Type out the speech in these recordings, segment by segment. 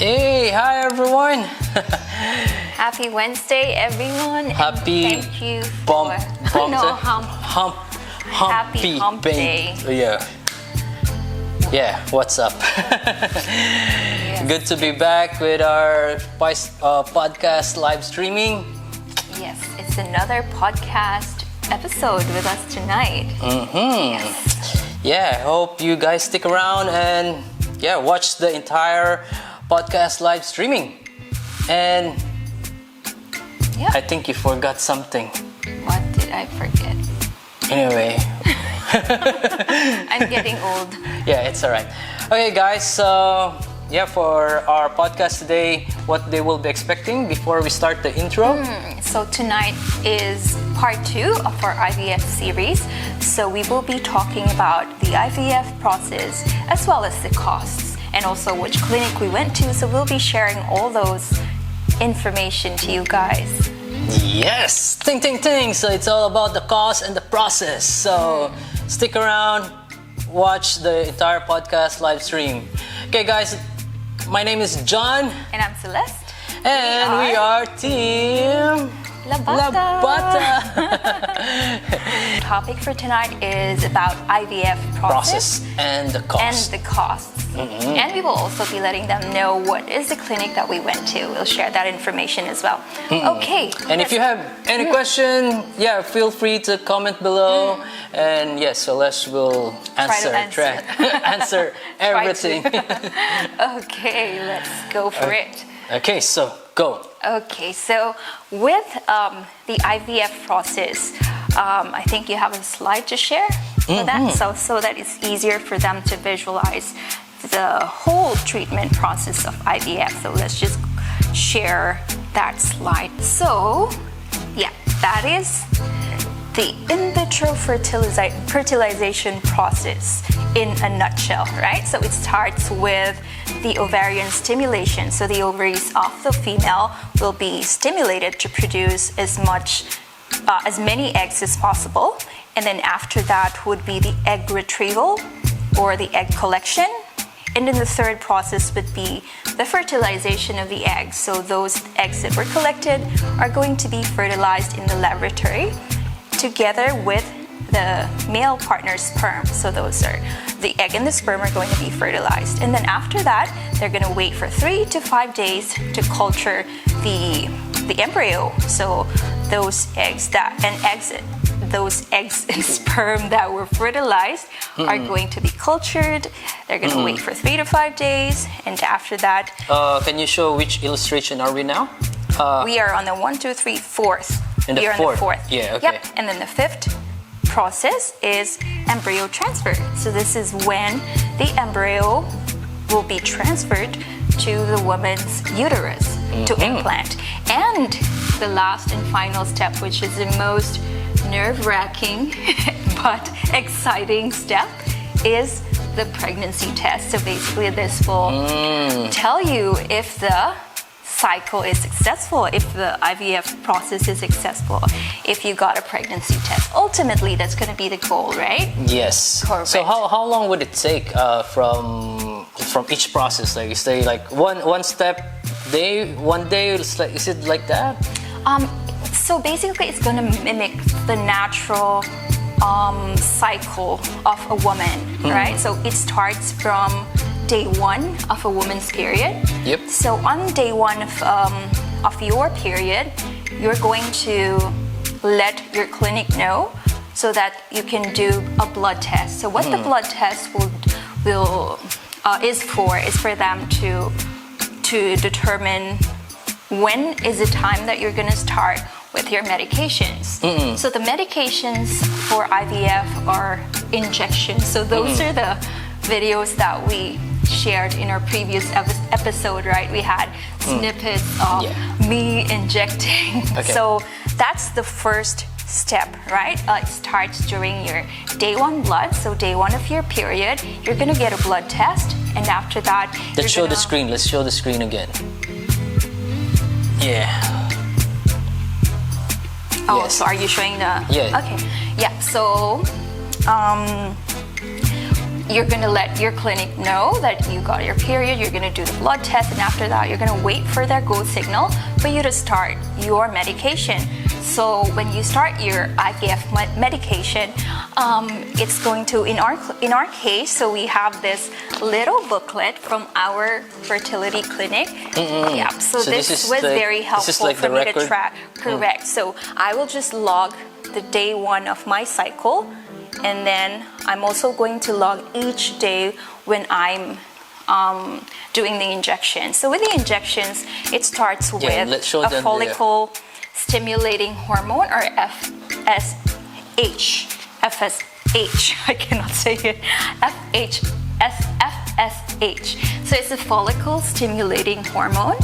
Hey, hi everyone. Happy Wednesday, everyone. Happy and thank you bump, for hump, Happy hump day. Yeah, what's up? Yes. Good to be back with our podcast live streaming. Yes, it's another podcast episode with us tonight. Yes. Yeah, hope you guys stick around and watch the entire podcast live streaming. And I think you forgot something. What did I forget? Anyway. I'm getting old. Yeah, it's alright. Okay guys, so for our podcast today, what they will be expecting before we start the intro. So tonight is part 2 of our IVF series. So we will be talking about the IVF process as well as the costs and also which clinic we went to. So we'll be sharing all those information to you guys. Yes! Ting ting ting! So it's all about the cost and the process. So stick around, watch the entire podcast live stream. Okay guys, my name is John. And I'm Celeste. And we are Team Labata. Topic for tonight is about IVF process and the cost. And the costs. And we will also be letting them know what is the clinic that we went to. We'll share that information as well. Okay. And if you have any question, feel free to comment below. And yes, Celeste will answer everything. Okay, let's go for it. Okay, so go. Okay, so with the IVF process, I think you have a slide to share for that, so that it's easier for them to visualize the whole treatment process of IVF. So let's just share that slide. So, that is the in vitro fertilization process in a nutshell, right? So it starts with the ovarian stimulation. So the ovaries of the female will be stimulated to produce as many eggs as possible. And then after that would be the egg retrieval or the egg collection. And then the third process would be the fertilization of the eggs. So those eggs that were collected are going to be fertilized in the laboratory together with the male partner's sperm. So those are the egg and the sperm are going to be fertilized. And then after that, they're going to wait for 3 to 5 days to culture the embryo. So those eggs and sperm that were fertilized are going to be cultured. They're going to wait for 3 to 5 days, and after that, can you show which illustration are we now? We are on the 1, 2, 3, 4th. We are on the 4th. Yeah, okay. Yep, and then the 5th process is embryo transfer. So this is when the embryo will be transferred to the woman's uterus to implant. And the last and final step, which is the most nerve-wracking but exciting step, is the pregnancy test. So basically this will tell you if the cycle is successful, if the IVF process is successful, if you got a pregnancy test. Ultimately, that's going to be the goal, right? Yes. Correct. So how long would it take from each process? Like you say, like one step day, one day. Is it like that? So basically, it's going to mimic the natural cycle of a woman, right? So it starts from day 1 of a woman's period. Yep. So on day 1 of your period, you're going to let your clinic know so that you can do a blood test. So what the blood test is for them to determine when is the time that you're going to start with your medications. So the medications for IVF are injections. So those are the videos that we shared in our previous episode, right? We had snippets of me injecting. Okay. So that's the first step, right? It starts during your day 1 blood. So day 1 of your period, you're gonna get a blood test, and after that, let's show the screen. Let's show the screen again. Yeah. Oh, so are you showing the? Yeah. Okay. Yeah. So you're going to let your clinic know that you got your period, you're going to do the blood test, and after that you're going to wait for their go signal for you to start your medication. So when you start your IVF medication, it's going to, in our case, so we have this little booklet from our fertility clinic. Yeah, so this was very helpful like for me record? to track. Correct. So I will just log the day 1 of my cycle, and then I'm also going to log each day when I'm doing the injection. So with the injections, it starts with a follicle stimulating hormone, or FSH. I cannot say it. FSH. So it's a follicle stimulating hormone.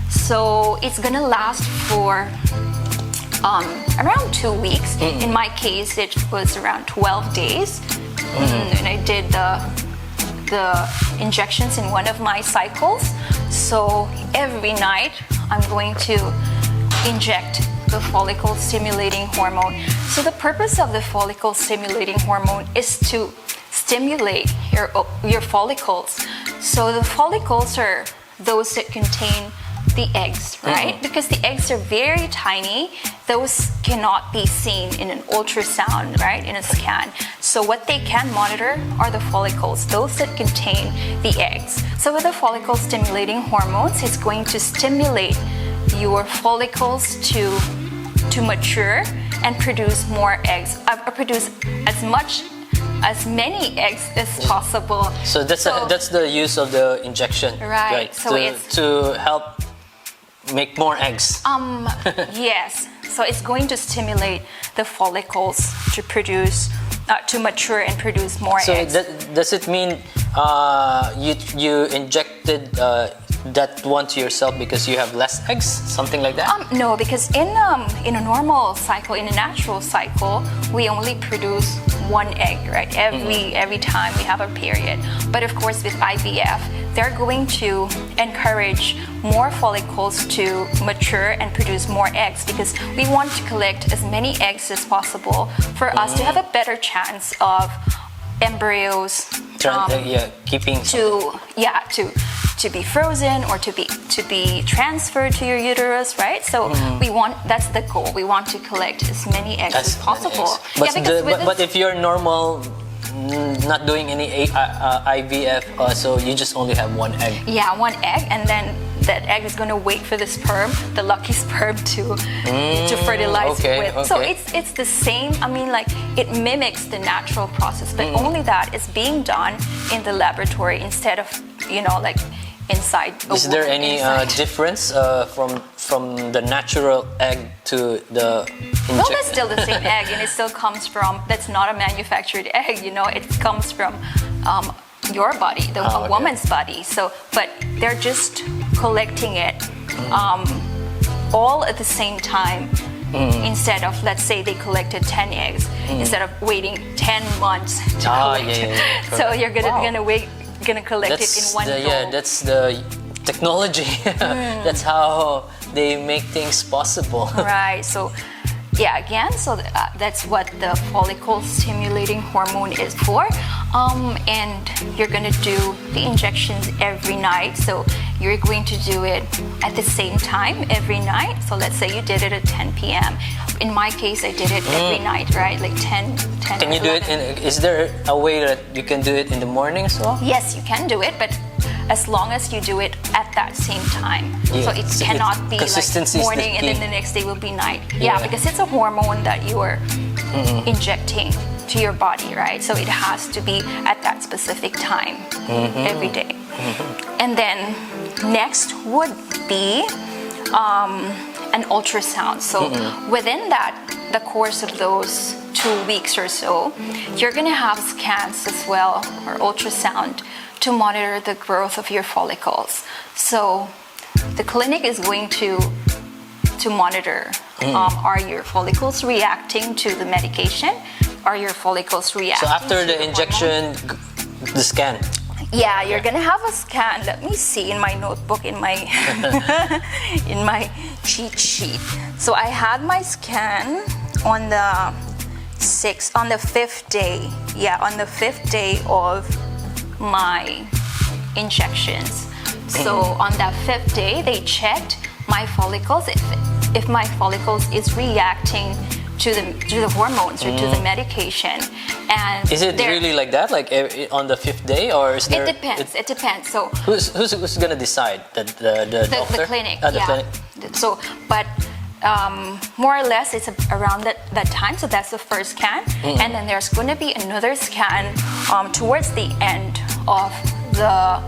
So it's gonna last for around 2 weeks. In my case, it was around 12 days. And I did the injections in one of my cycles. So every night I'm going to inject the follicle stimulating hormone. So the purpose of the follicle stimulating hormone is to stimulate your follicles. So the follicles are those that contain the eggs, right? Because the eggs are very tiny. Those cannot be seen in an ultrasound, right? In a scan. So what they can monitor are the follicles, those that contain the eggs. So with the follicle stimulating hormones, it's going to stimulate your follicles to mature and produce more eggs, produce as many eggs as possible. So that's the use of the injection, right? So it's to help make more eggs. Yes. So it's going to stimulate the follicles to produce, to mature and produce more eggs. So does it mean you injected that one to yourself because you have less eggs, something like that? No, because in a normal cycle, in a natural cycle, we only produce 1 egg, right? Every time we have a period. But of course, with IVF, they're going to encourage more follicles to mature and produce more eggs, because we want to collect as many eggs as possible for us to have a better chance of embryos keeping to be frozen or to be transferred to your uterus, right? So that's the goal. We want to collect as many eggs as possible. But if you're normal, not doing any IVF, so you just only have 1 egg. Yeah, 1 egg, and then that egg is going to wait for the sperm, the lucky sperm, to fertilize with. So it's the same. I mean, like, it mimics the natural process, but only that is being done in the laboratory instead of, like, inside. Is there any difference from the natural egg to the injection? Well, that's still the same egg, and it still comes from. That's not a manufactured egg. It comes from your body, a woman's body. So, but they're just collecting it all at the same time. Instead of, let's say they collected 10 eggs, instead of waiting 10 months to collect. So you're gonna collect it in one go. Yeah, that's the technology. That's how they make things possible. Right. So again, so that's what the follicle stimulating hormone is for. And you're gonna do the injections every night. So you're going to do it at the same time every night. So let's say you did it at 10 p.m. In my case, I did it every night, right? Like 10. Can you do it is there a way that you can do it in the morning as well? Yes, you can do it, but as long as you do it at that same time. So it cannot be like morning and then the next day will be night. Yeah, because it's a hormone that you are injecting to your body, right? So it has to be at that specific time every day. And then next would be an ultrasound. So within the course of those 2 weeks or so, you're gonna have scans as well, or ultrasound, to monitor the growth of your follicles. So the clinic is going to monitor, are your follicles reacting to the medication? Are your follicles reacting So after to the injection, the scan? Yeah, you're gonna have a scan. Let me see in my notebook, in my in my cheat sheet. So I had my scan on the 5th day. Yeah, on the 5th day of my injections. So on that 5th day, they checked my follicles, if my follicles is reacting to the hormones or to the medication. And is it really like that, like on the 5th day, or is there? It depends. So who's gonna decide? The doctor? The clinic. The yeah. clinic. So, but more or less it's around that time. So that's the first scan, and then there's going to be another scan towards the end of the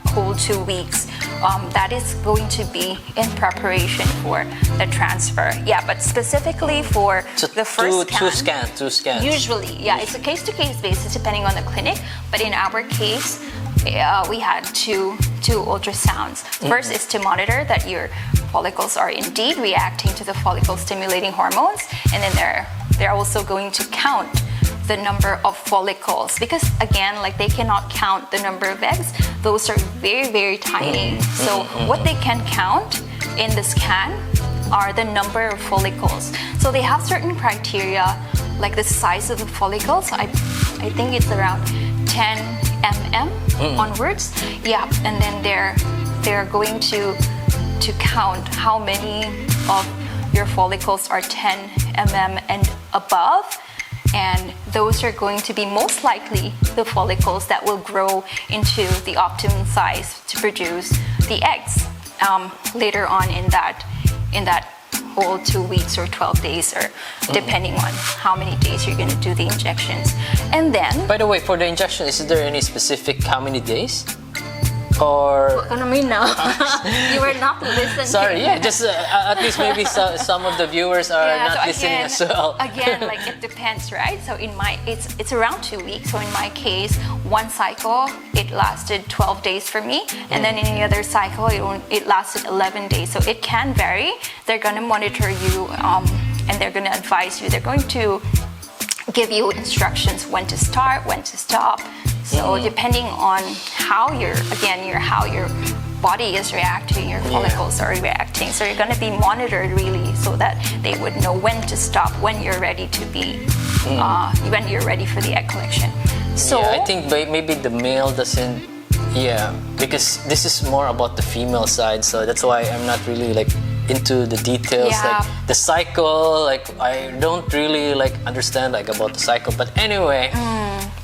whole 2 weeks. That is going to be in preparation for the transfer. Yeah, but specifically for So the first scan. Two scans. Usually, yeah, it's a case-to-case basis depending on the clinic. But in our case, we had two ultrasounds. First is to monitor that your follicles are indeed reacting to the follicle-stimulating hormones, and then they're also going to count the number of follicles, because again, like, they cannot count the number of eggs. Those are very, very tiny. So what they can count in the scan are the number of follicles. So they have certain criteria, like the size of the follicles. I think it's around 10 mm onwards. Yeah, and then they're going to count how many of your follicles are 10 mm and above. And those are going to be most likely the follicles that will grow into the optimum size to produce the eggs later on in that whole 2 weeks or 12 days, or depending on how many days you're going to do the injections. And then, by the way, for the injection, is there any specific how many days? Or what I mean now? You were not listening. Sorry, yeah, just at least maybe some of the viewers are not listening as well. Again, like, it depends, right? So it's around 2 weeks. So in my case, one cycle it lasted 12 days for me, and then in the other cycle it lasted 11 days. So it can vary. They're gonna monitor you, and they're gonna advise you. They're going to give you instructions when to start, when to stop. So depending on how your body is reacting, your follicles are reacting. So you're going to be monitored really, so that they would know when to stop, when you're ready to be, when you're ready for the egg collection. So yeah, I think maybe the male doesn't. Yeah, because this is more about the female side, so that's why I'm not really like into the details, like the cycle. Like, I don't really like understand like about the cycle. But anyway.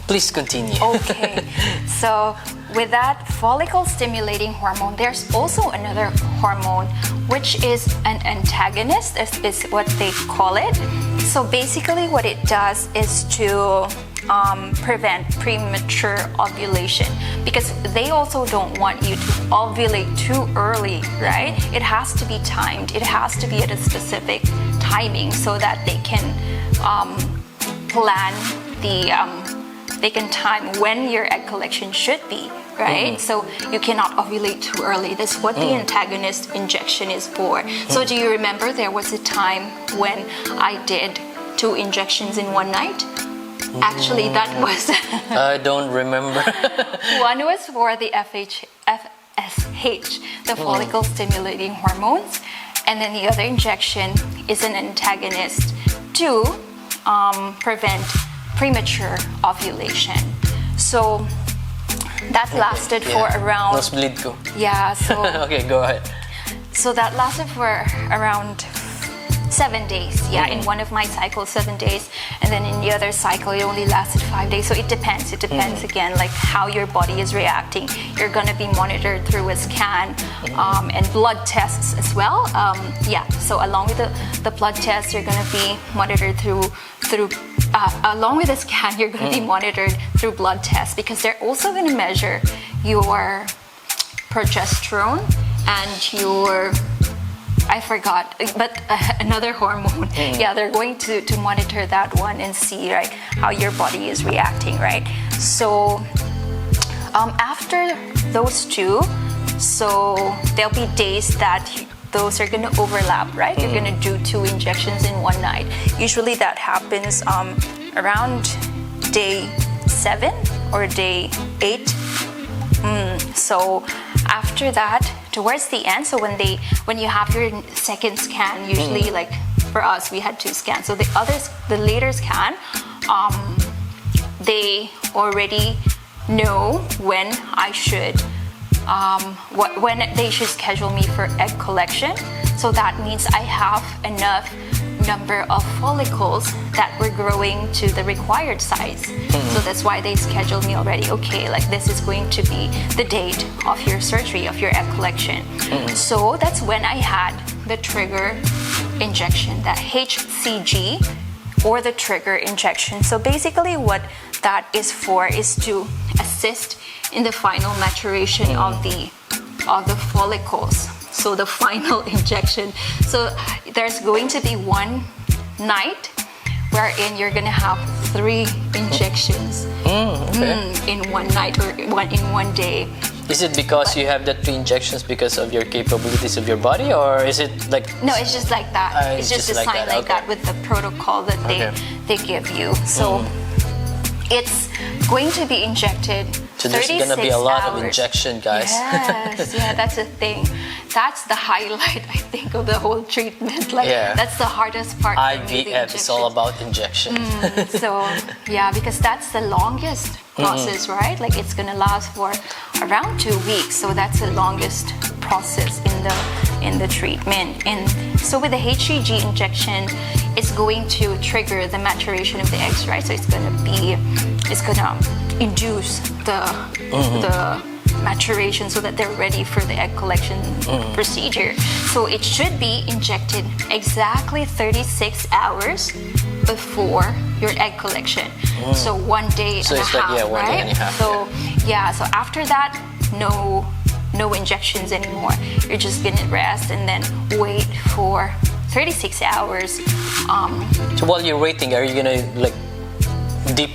Please continue. Okay, so with that follicle stimulating hormone, there's also another hormone which is an antagonist, is what they call it. So basically what it does is to prevent premature ovulation, because they also don't want you to ovulate too early, right? It has to be timed. It has to be at a specific timing so that they can plan they can time when your egg collection should be, right? So you cannot ovulate too early. That's what the antagonist injection is for. So do you remember there was a time when I did 2 injections in one night? Actually, that was... I don't remember. One was for the FSH, the follicle stimulating hormones, and then the other injection is an antagonist to prevent premature ovulation. So that lasted for around... Nosebleed ko. Yeah, so... Okay, go ahead. So that lasted for around 7 days. Yeah, in one of my cycles, 7 days. And then in the other cycle, it only lasted 5 days. So it depends. It depends again, like how your body is reacting. You're going to be monitored through a scan and blood tests as well. Yeah, so along with the blood tests, you're going to be monitored through along with the scan, you're going to be monitored through blood tests, because they're also going to measure your progesterone and your... I forgot, but another hormone. Yeah, they're going to monitor that one and see, right, how your body is reacting, right? So after those 2, so there'll be days that those are going to overlap, right? You're going to do 2 injections in one night. Usually that happens around day 7 or day 8. So after that, towards the end, so when you have your second scan, usually like for us, we had 2 scans. So the later scan, they already know when I should, when they should schedule me for egg collection. So that means I have enough number of follicles that were growing to the required size. So that's why they scheduled me already. Okay, like this is going to be the date of your surgery, of your egg collection. So that's when I had the trigger injection, that HCG, or the trigger injection. So basically what that is for is to assist in the final maturation of the follicles. So the final injection. So there's going to be one night wherein you're gonna have 3 injections in one night or in one day. Is it because you have the 3 injections because of your capabilities of your body, or is it like... No, it's just like that. It's just designed like that with the protocol that they give you. So it's going to be injected. So there's gonna be a lot of injection, guys. Yes, yeah, that's the thing. That's the highlight, I think, of the whole treatment. Like, that's the hardest part. IVF is all about injection. So, yeah, because that's the longest process, right? Like, it's gonna last for around 2 weeks. So that's the longest process in the treatment. And so with the HCG injection, it's going to trigger the maturation of the eggs, right? So it's gonna induce the maturation so that they're ready for the egg collection procedure. So it should be injected exactly 36 hours before your egg collection. So 1 day and a half, like, 1 day and a half. So so after that, no injections anymore. You're just gonna rest and then wait for 36 hours. So while you're waiting, are you gonna like deep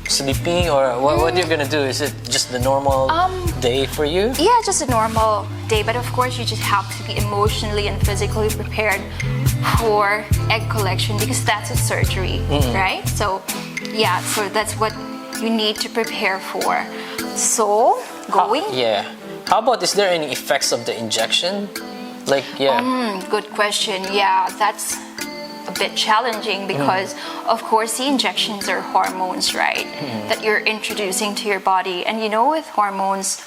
sleeping, or what you're gonna do? Is it just the normal day for you? Yeah, just a normal day, but of course you just have to be emotionally and physically prepared for egg collection because that's a surgery, right? So yeah, so that's what you need to prepare for. So going. How about, is there any effects of the injection? Like, good question. Yeah, that's a bit challenging because of course the injections are hormones, right? That you're introducing to your body. And you know, with hormones,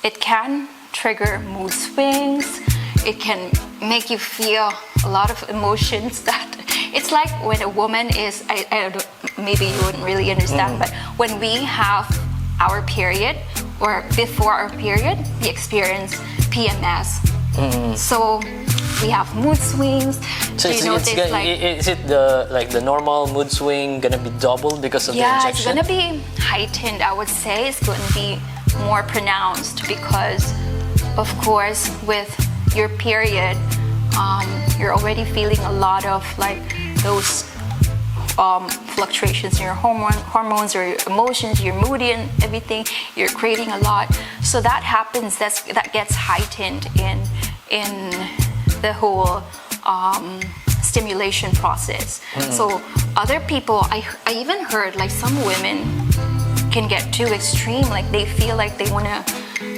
it can trigger mood swings. It can make you feel a lot of emotions that it's like when a woman is, I don't, maybe you wouldn't really understand, but when we have our period or before our period, we experience PMS. So we have mood swings. So is it the normal mood swing gonna be doubled because of the injection? Yeah, it's gonna be heightened. I would say it's going to be more pronounced because, of course, with your period, you're already feeling a lot of like those fluctuations in your hormones or your emotions, you're moody and everything. You're craving a lot. So that happens. That gets heightened in the whole stimulation process. So other people, I even heard like some women can get too extreme, like they feel like they want to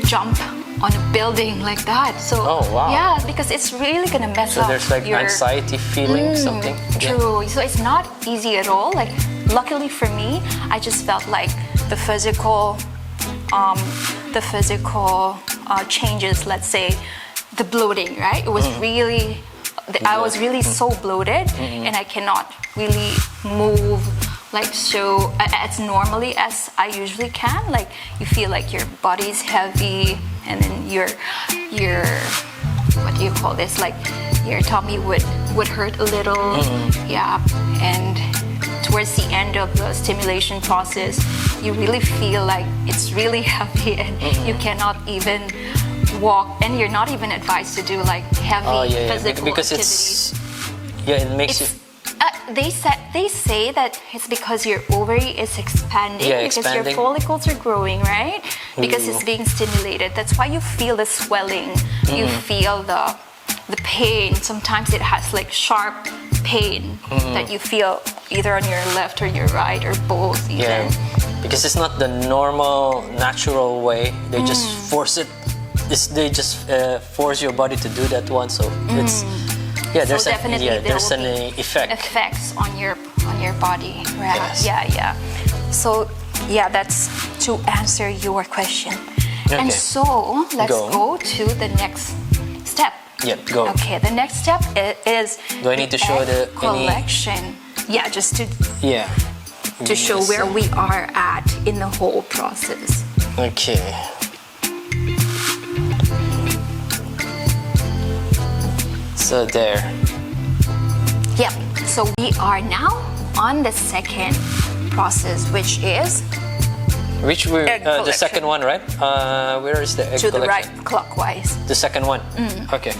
jump on a building like that. So yeah, because it's really gonna mess up. So there's like anxiety feeling, something. True. So it's not easy at all. Like luckily for me, I just felt like the physical changes. Let's say the bloating, right? It was really, I was really so bloated, and I cannot really move like so as normally as I usually can. Like you feel like your body's heavy, and then your what do you call this? Like your tummy would hurt a little, And towards the end of the stimulation process, you really feel like it's really heavy, and you cannot even walk, and you're not even advised to do like heavy physical because activities. It makes you. They say that it's because your ovary is expanding, because your follicles are growing, right? Because it's being stimulated. That's why you feel the swelling. You feel the pain. Sometimes it has like sharp pain that you feel either on your left or your right or both even. Because it's not the normal, natural way. They just force it. They just force your body to do that one. So it's there's an effect. Effects on your body. Right? Yes. Yeah. So yeah, that's to answer your question. Okay. And so let's go to the next step. Yep, go. Okay, the next step is Do I need to show the collection? Yeah, just to show Yes. where we are at in the whole process. Okay. So there. Yep. So we are now on the second process, which is Which we're Egg the collection. second one, right? Where is the egg to the collection? right clockwise. The second one. Okay.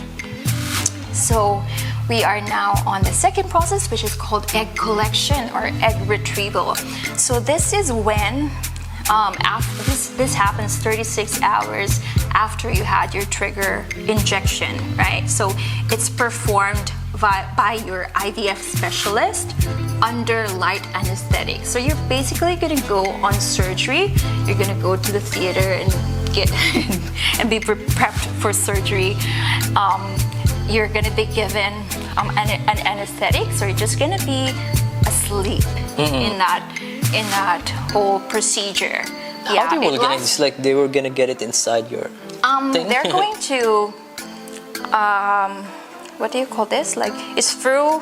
So we are now on the second process, which is called egg collection or egg retrieval. So this is when after this happens 36 hours after you had your trigger injection, right? So it's performed by your IVF specialist under light anesthetic. So you're basically gonna go on surgery. You're gonna go to the theater and get and be prepped for surgery. You're gonna be given an anesthetic, so you're just gonna be asleep in that whole procedure. How they were gonna? It's like they were gonna get it inside your thing. They're going to what do you call this? Like it's through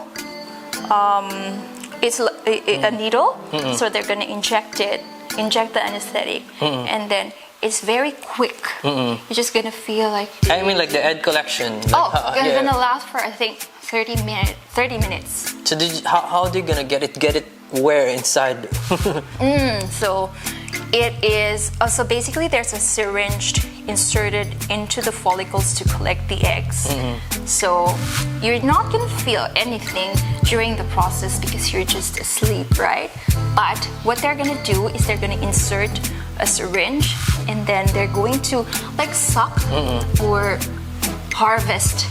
it's a needle, so they're gonna inject the anesthetic, and then it's very quick. You're just gonna feel like I mean, like the egg collection. Like, it's gonna last for I think 30 minutes. So how are they gonna get it where inside? So it is so basically there's a syringe inserted into the follicles to collect the eggs. So you're not gonna feel anything during the process because you're just asleep, right? But what they're gonna do is they're gonna insert a syringe and then they're going to like suck or harvest,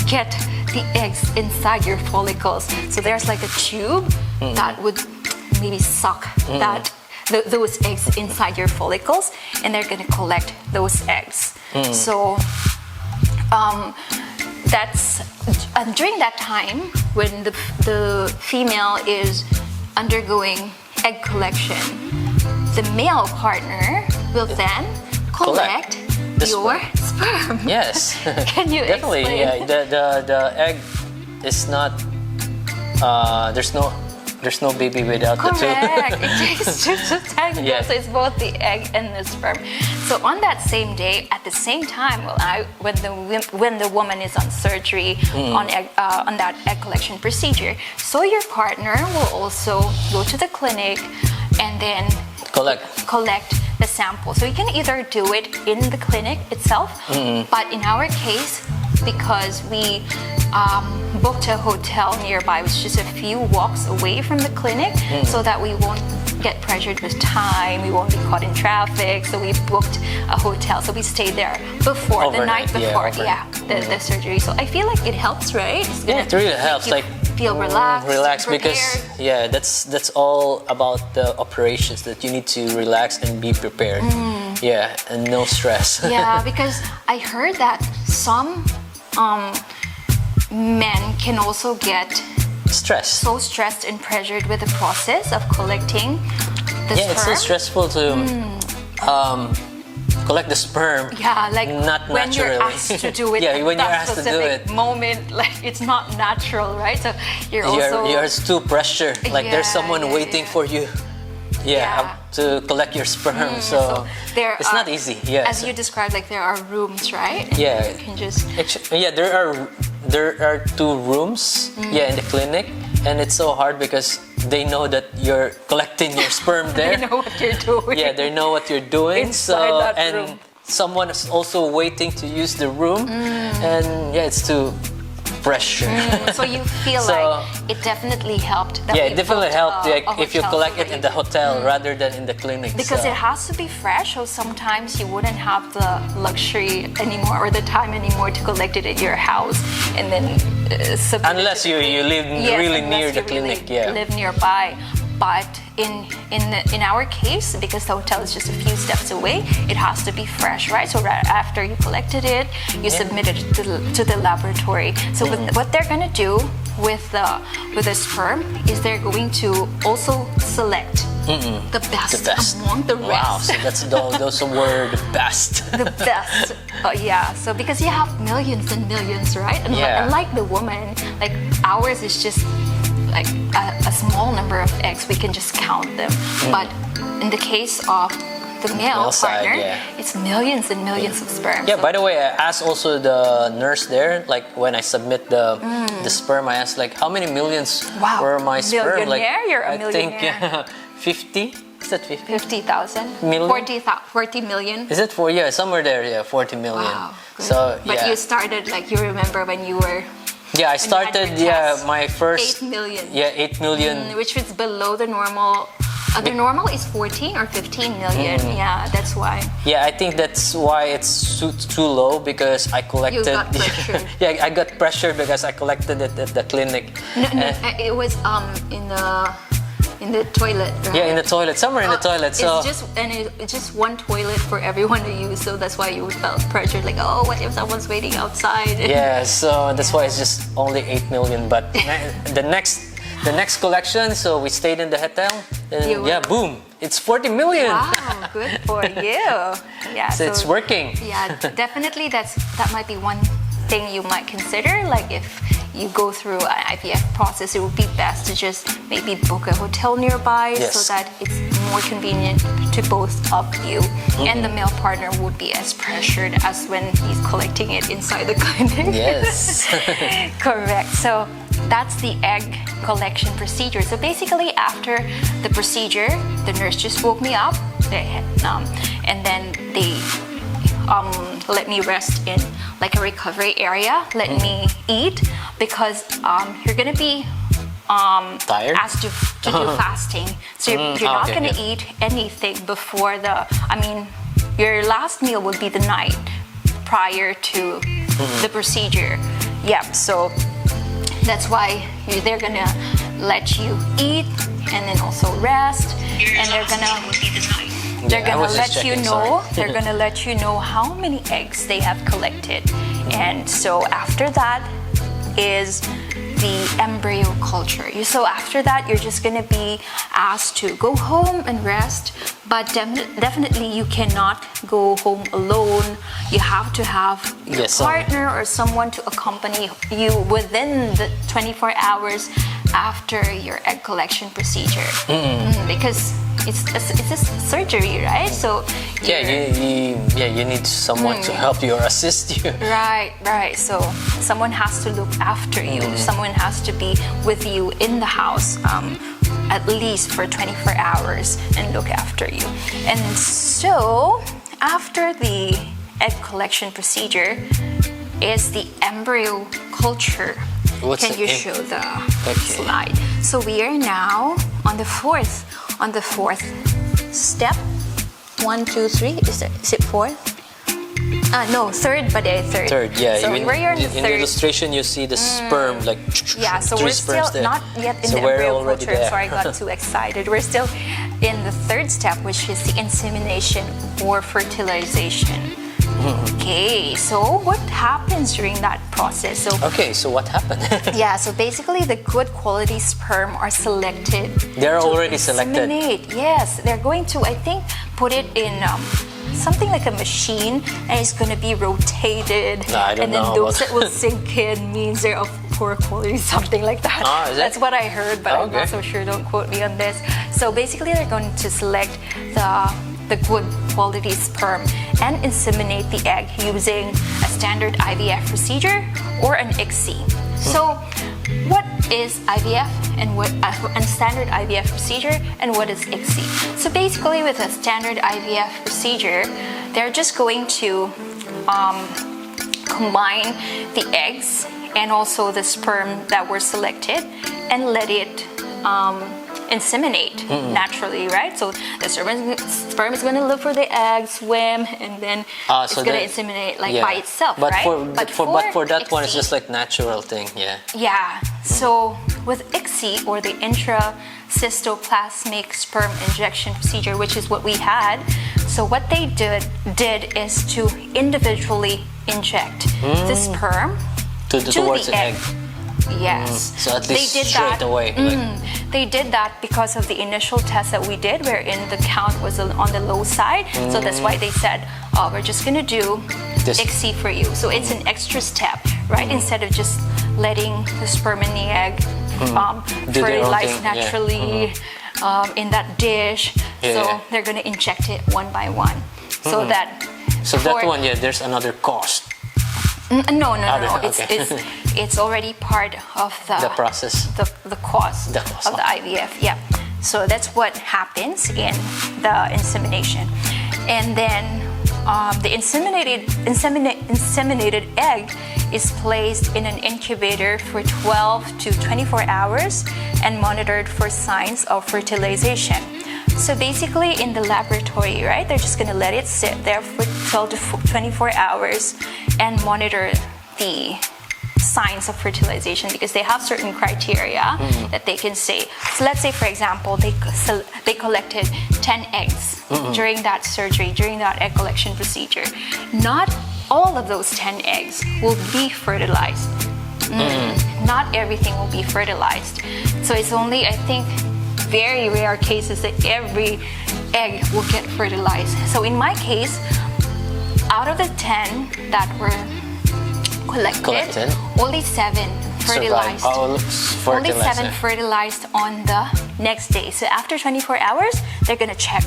get the eggs inside your follicles. So there's like a tube that would maybe suck those eggs inside your follicles, and they're gonna collect those eggs. So that's during that time when the female is undergoing egg collection, the male partner will then collect your sperm. Yes. Can you Definitely, explain? yeah. The egg is not. There's no baby without the two. Correct. It takes two to tango. Yeah. So it's both the egg and the sperm. So on that same day, at the same time, when the woman is on surgery on that egg collection procedure, so your partner will also go to the clinic and then collect the sample. So you can either do it in the clinic itself, but in our case, because we booked a hotel nearby, which is just a few walks away from the clinic, so that we won't get pressured with time, we won't be caught in traffic. So we booked a hotel, so we stayed there before Overnight, the night before, the surgery. So I feel like it helps, right? Yeah, it really helps. Like feel relaxed, because prepared. that's all about the operations, that you need to relax and be prepared. Yeah, and no stress. Yeah, because I heard that some men can also get so stressed and pressured with the process of collecting the sperm. Yeah, it's so stressful to collect the sperm. Yeah, like not when naturally. you're asked to do it. Yeah, when you're that asked to do specific it. moment, like it's not natural, right? So you're too pressure. Like there's someone waiting for you. Yeah. To collect your sperm. So there it's not easy. Yeah. As you described, like there are rooms, right? And Yeah. you can just. There are 2 rooms. Yeah, in the clinic, and it's so hard because they know that you're collecting your sperm there. They know what you're doing. Yeah, they know what you're doing. Inside that room. Someone is also waiting to use the room, and it's too pressure. So you feel like it definitely helped. That it definitely helped if you hotel collect so it in the hotel rather than in the clinic. Because it has to be fresh, so sometimes you wouldn't have the luxury anymore or the time anymore to collect it at your house and then submit unless you live really near the clinic. Live nearby. But in our case, because the hotel is just a few steps away, it has to be fresh, right? So right after you collected it, you submit it to the laboratory. So what they're gonna do with the sperm is they're going to also select The best, The best. among the rest. Wow, so those were the best. The best. Yeah, so because you have millions and millions, right? And Yeah. unlike the woman, like ours is just like a small number of eggs. We can just count them. But in the case of the male side, partner, yeah. it's millions and millions of sperm. Yeah, So- by the way, I asked also the nurse there, like when I submit the sperm, I asked like how many millions Wow. were my sperm? Like, Millionaire? You're a I think millionaire. 50? Is that 50? 50,000? Million? 40 million? Is it for, yeah, somewhere there, yeah, 40 million. Wow. Good. So, But yeah. you started, like, you remember when you were Yeah, I when you had started, your yeah, test, my first, 8 million. yeah, 8 million. Which is below the normal. The normal is 14 or 15 million. Yeah, that's why. Yeah, I think that's why it's too low because I collected. You got pressured. Yeah, I got pressured because I collected it at the clinic. No, it was in the toilet. Right? Yeah, in the toilet, somewhere in the toilet. So It's just one toilet for everyone to use, so that's why you felt pressured. Like, oh, what if someone's waiting outside? yeah, so that's why it's just only 8 million. But the next collection, so we stayed in the hotel, and You yeah, were- boom, it's 40 million. Wow, good for you. Yeah, So it's working. Yeah, definitely that might be one thing you might consider. Like if you go through an IVF process, it would be best to just maybe book a hotel nearby Yes. so that it's more convenient to both of you. And the male partner would be as pressured as when he's collecting it inside the clinic. Yes. Correct. So that's the egg collection procedure. So basically, after the procedure, the nurse just woke me up, and then they let me rest in like a recovery area, let me eat because you're gonna be Tired? asked to do fasting. So you're not okay, gonna yeah. eat anything before your last meal would be the night prior to the procedure. Yep. So that's why they're gonna let you eat and then also rest, and they're I gonna was just let you checking, know. sorry. They're gonna let you know how many eggs they have collected, and so after that is the embryo culture. So after that, you're just gonna be asked to go home and rest, but definitely you cannot go home alone. You have to have your Yes, partner or someone to accompany you within the 24 hours after your egg collection procedure. Because it's a surgery, right? So Yeah, you need someone to help you or assist you. Right. So someone has to look after you. Someone has to be with you in the house at least for 24 hours and look after you. And so after the egg collection procedure is the embryo culture. What's Can the you em- show the Okay. slide? So we are now on the fourth step. 1, 2, 3. Is it fourth? No, third, but third. Third, yeah. So even we're on the in the third. illustration, you see the sperm like Yeah, so 3 we're sperms still there. not yet in So the we're embryo already culture, there. so I got too excited. We're still in the third step, which is the insemination or fertilization. Okay, so what happens during that process? So Okay, so what happened? yeah, so basically the good quality sperm are selected. They're to already selected. inseminate. Yes, they're going to, I think, put it in something like a machine, and it's going to be rotated. No, I don't and then know those about that will sink in means they're of poor quality, something like that. Ah, is it? That's what I heard, but I'm Okay. not so sure. Don't quote me on this. So basically, they're going to select the good quality sperm and inseminate the egg using a standard IVF procedure or an ICSI. So what is IVF and what a standard IVF procedure and what is ICSI? So basically with a standard IVF procedure, they're just going to combine the eggs and also the sperm that were selected and let it inseminate naturally, right? So the sperm is going to look for the egg, swim, and then it's so going to that- inseminate like yeah. by itself, but right? For that one, it's ICSI, just like natural thing, yeah. yeah. So with ICSI or the intracystoplasmic sperm injection procedure, which is what we had, so what they did is to individually inject the sperm Towards the the egg. egg. Yes. So at least straight away. They did that because of the initial test that we did, wherein the count was on the low side. So that's why they said, oh, we're just gonna do This. ICSI for you. So it's an extra step, right? Instead of just letting the sperm and the egg Do their own fertilize thing, yeah. naturally in that dish. Yeah, so yeah. they're gonna inject it one by one. So that that one, there's another cost. No. Okay. It's already part of The process. the cost The cost, of the IVF. Yeah. So that's what happens in the insemination, and then the inseminated egg is placed in an incubator for 12 to 24 hours and monitored for signs of fertilization. So basically in the laboratory, right, they're just going to let it sit there for 12 to 24 hours and monitor the signs of fertilization, because they have certain criteria that they can say. So let's say, for example, they collected 10 eggs during that surgery, during that egg collection procedure. Not all of those 10 eggs will be fertilized. Not everything will be fertilized. So it's only, I think, very rare cases that every egg will get fertilized. So in my case, out of the 10 that were collected, only 7 fertilized. Only 7 fertilized on the next day. So after 24 hours, they're gonna check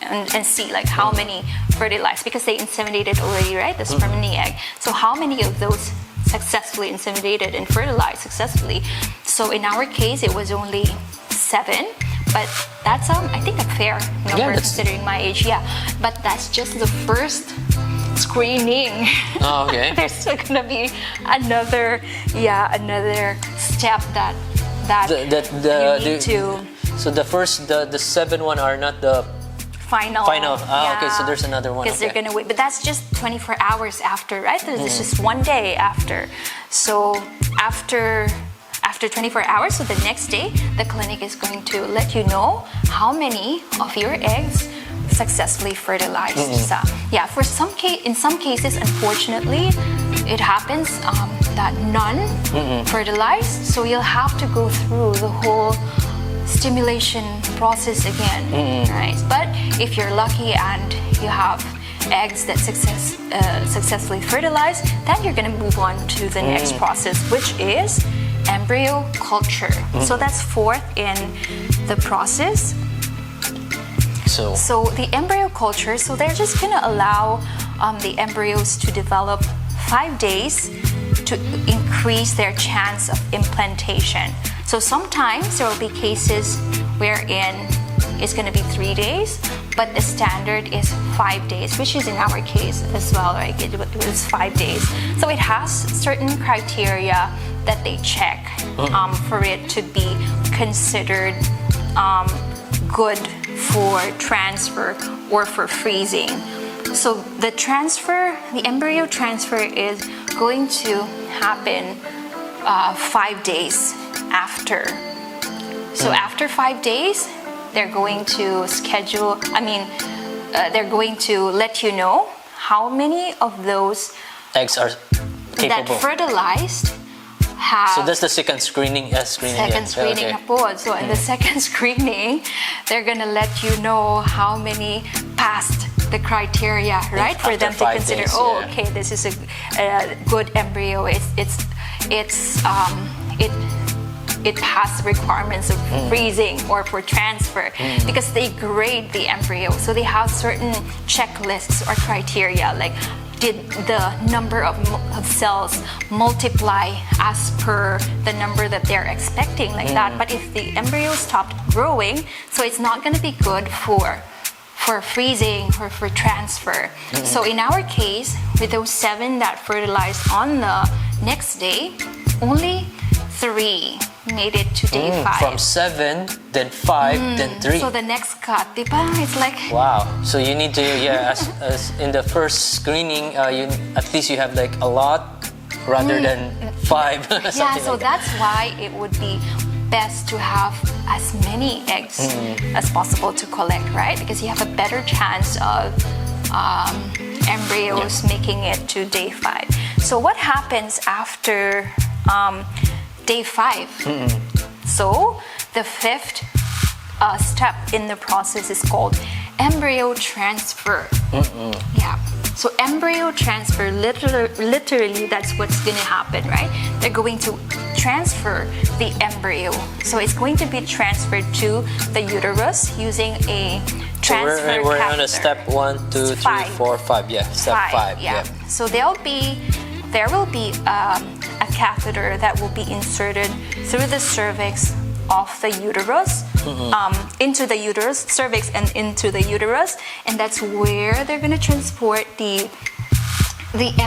and see like how many fertilized, because they inseminated already, right? The sperm and the egg. So how many of those successfully inseminated and fertilized successfully? So in our case, it was only 7, but that's I think a fair number considering my age. Yeah, but that's just the first screening. Oh, okay. There's still gonna be another step that you need to. So the 7 one are not the final. Okay, so there's another one. Because they're gonna wait, but that's just 24 hours after, right? It's just one day after. So after 24 hours, so the next day, the clinic is going to let you know how many of your eggs successfully fertilized. So, yeah, in some cases, unfortunately, it happens that none fertilized. So you'll have to go through the whole stimulation process again, right? But if you're lucky and you have eggs that successfully fertilized, then you're going to move on to the next process, which is embryo culture. So that's fourth in the process. So the embryo culture, so they're just going to allow the embryos to develop 5 days to increase their chance of implantation. So sometimes there will be cases wherein it's going to be 3 days, but the standard is 5 days, which is in our case as well, right? It was 5 days. So it has certain criteria that they check for it to be considered good for transfer or for freezing. So the embryo transfer is going to happen 5 days after. So after 5 days, they're going to they're going to let you know how many of those eggs are capable. That fertilized have. So that's the second screening. Second screening po. So in the second screening, they're gonna let you know how many passed the criteria, right? For them to consider. Days, okay, this is a good embryo. It passed the requirements of freezing or for transfer, because they grade the embryo. So they have certain checklists or criteria, like did the number of cells multiply as per the number that they're expecting, like that. But if the embryo stopped growing, so it's not going to be good for freezing or for transfer. So in our case, with those 7 that fertilized on the next day, only 3 made it to day 5. From 7, then 5, then 3. So the next cut, diba? It's like... Wow. So you need to, as in the first screening, at least you have like a lot rather than 5. Yeah, so that's why it would be best to have as many eggs as possible to collect, right? Because you have a better chance of embryos making it to day 5. So what happens after day 5. So the fifth step in the process is called embryo transfer. Yeah. So embryo transfer, literally that's what's going to happen, right? They're going to transfer the embryo. So it's going to be transferred to the uterus using a transfer So we're catheter. on a step 1, 2, 3, 4, 5. Yeah, step 5. Yeah. So there will be a catheter that will be inserted through the cervix of the uterus, into the uterus, cervix and into the uterus, and that's where they're going to transport the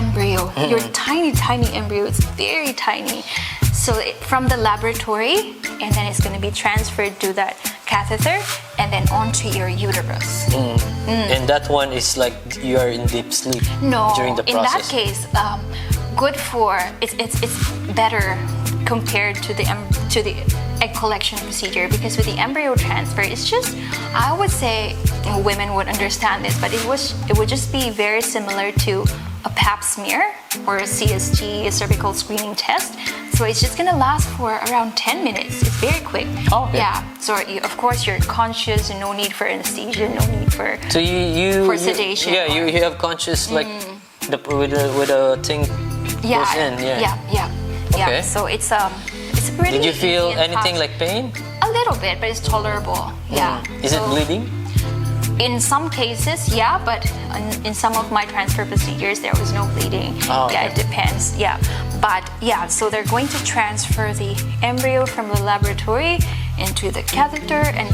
embryo. Your tiny embryo, it's very tiny. So from the laboratory, and then it's going to be transferred to that catheter and then onto your uterus. And that one is like you are in deep sleep during the process. In that case, good for it's better compared to the egg collection procedure, because with the embryo transfer, it's just, I would say women would understand this, but it would just be very similar to a pap smear or a CST, a cervical screening test. So it's just gonna last for around 10 minutes. It's very quick. Oh, okay. Yeah. So of course you're conscious, no need for anesthesia, no need for for sedation. You have conscious like with a thing goes in. Yeah. Okay. So it's pretty. Did you feel easy and anything fast. like pain? A little bit, but it's tolerable. Yeah. Is it bleeding? In some cases, yeah, but in some of my transfer procedures, there was no bleeding. Oh, okay. Yeah, it depends. Yeah, but yeah, so they're going to transfer the embryo from the laboratory into the catheter and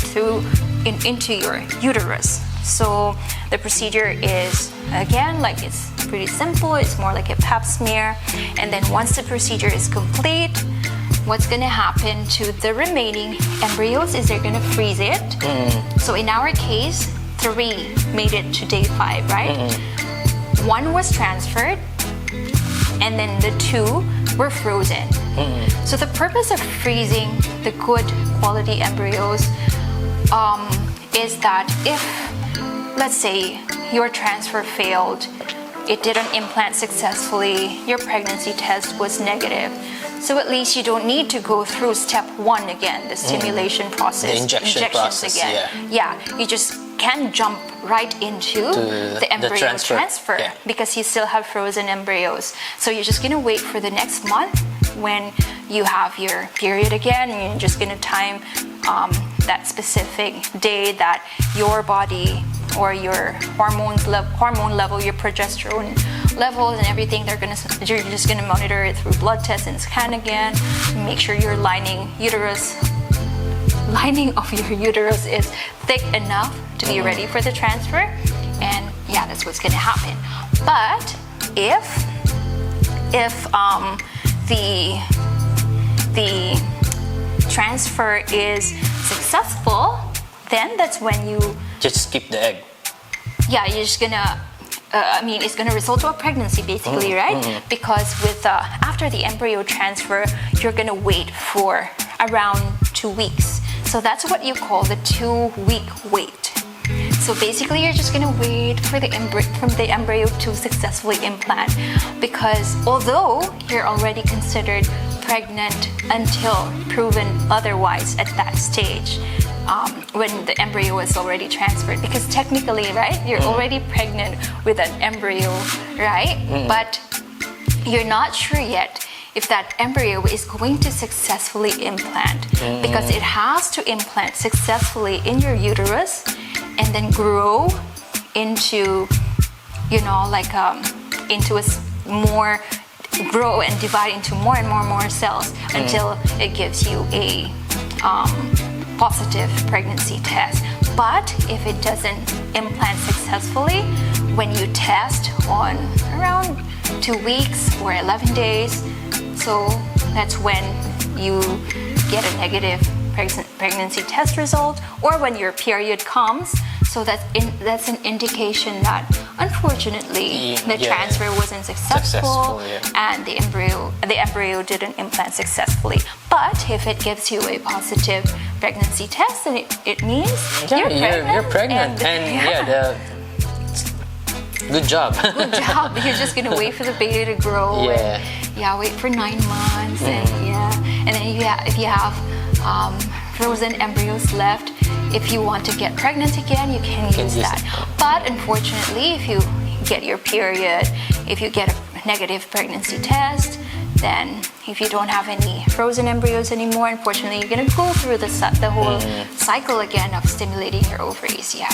into your uterus. So the procedure is, again, like it's pretty simple. It's more like a pap smear. And then once the procedure is complete, what's going to happen to the remaining embryos is they're going to freeze it. So in our case, 3 made it to day 5, right? 1 was transferred, and then the 2 were frozen. So the purpose of freezing the good quality embryos is that if, let's say, your transfer failed, it didn't implant successfully, your pregnancy test was negative, so at least you don't need to go through step 1 again, the stimulation process, the injections process, again. Yeah, you just can jump right into the embryo transfer because you still have frozen embryos. So you're just gonna wait for the next month when you have your period again, and you're just gonna time that specific day that your body or your hormone level, your progesterone levels and everything, you're just gonna monitor it through blood tests and scan again. Make sure your lining of your uterus is thick enough to be ready for the transfer, and yeah, that's what's gonna happen. But if the transfer is successful, then that's when you just skip the egg. Yeah, you're just gonna it's gonna result to a pregnancy basically, right? Because with after the embryo transfer, you're gonna wait for around 2 weeks. So that's what you call the 2-week wait. So basically, you're just gonna wait for the embryo to successfully implant, because although you're already considered pregnant until proven otherwise at that stage, when the embryo is already transferred, because technically, right, you're already pregnant with an embryo, right? But you're not sure yet if that embryo is going to successfully implant, because it has to implant successfully in your uterus and then grow into, grow and divide into more and more cells until it gives you a positive pregnancy test. But if it doesn't implant successfully, when you test on around 2 weeks or 11 days, so that's when you get a negative pregnancy test result, or when your period comes. So that's an indication that unfortunately the transfer wasn't successful, and the embryo didn't implant successfully. But if it gives you a positive pregnancy test, then it means you're pregnant. You're pregnant, Good job. Good job. You're just gonna wait for the baby to grow. Yeah. And, wait for 9 months. And then if you have frozen embryos left, if you want to get pregnant again, you can use that. But unfortunately, if you get your period, if you get a negative pregnancy test, then if you don't have any frozen embryos anymore, unfortunately, you're gonna go through the whole cycle again of stimulating your ovaries. Yeah,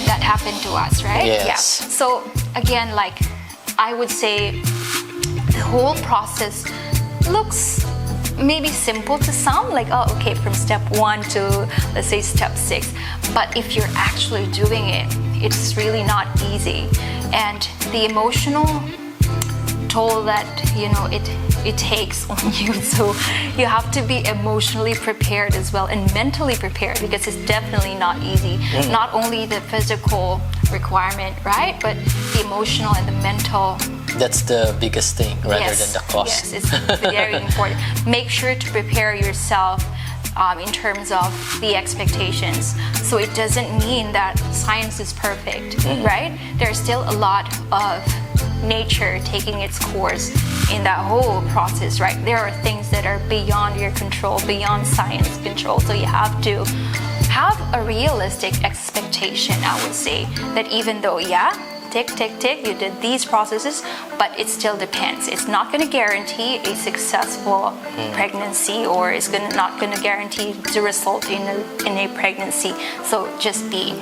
that happened to us, right? Yes. Yeah. So again, like I would say, the whole process looks maybe simple to some, like, oh, okay, from step 1 to, let's say, step 6. But if you're actually doing it, it's really not easy. And the emotional toll that, it takes on you. So you have to be emotionally prepared as well and mentally prepared, because it's definitely not easy. Not only the physical requirement, right? But the emotional and the mental. That's the biggest thing rather than the cost. Yes, it's very important. Make sure to prepare yourself in terms of the expectations. So it doesn't mean that science is perfect, right? There's still a lot of nature taking its course in that whole process, right? There are things that are beyond your control, beyond science control. So you have to have a realistic expectation, I would say, that even though, tick, tick, tick, you did these processes, but it still depends. It's not going to guarantee a successful pregnancy, or it's not going to guarantee the result in a pregnancy. So just be,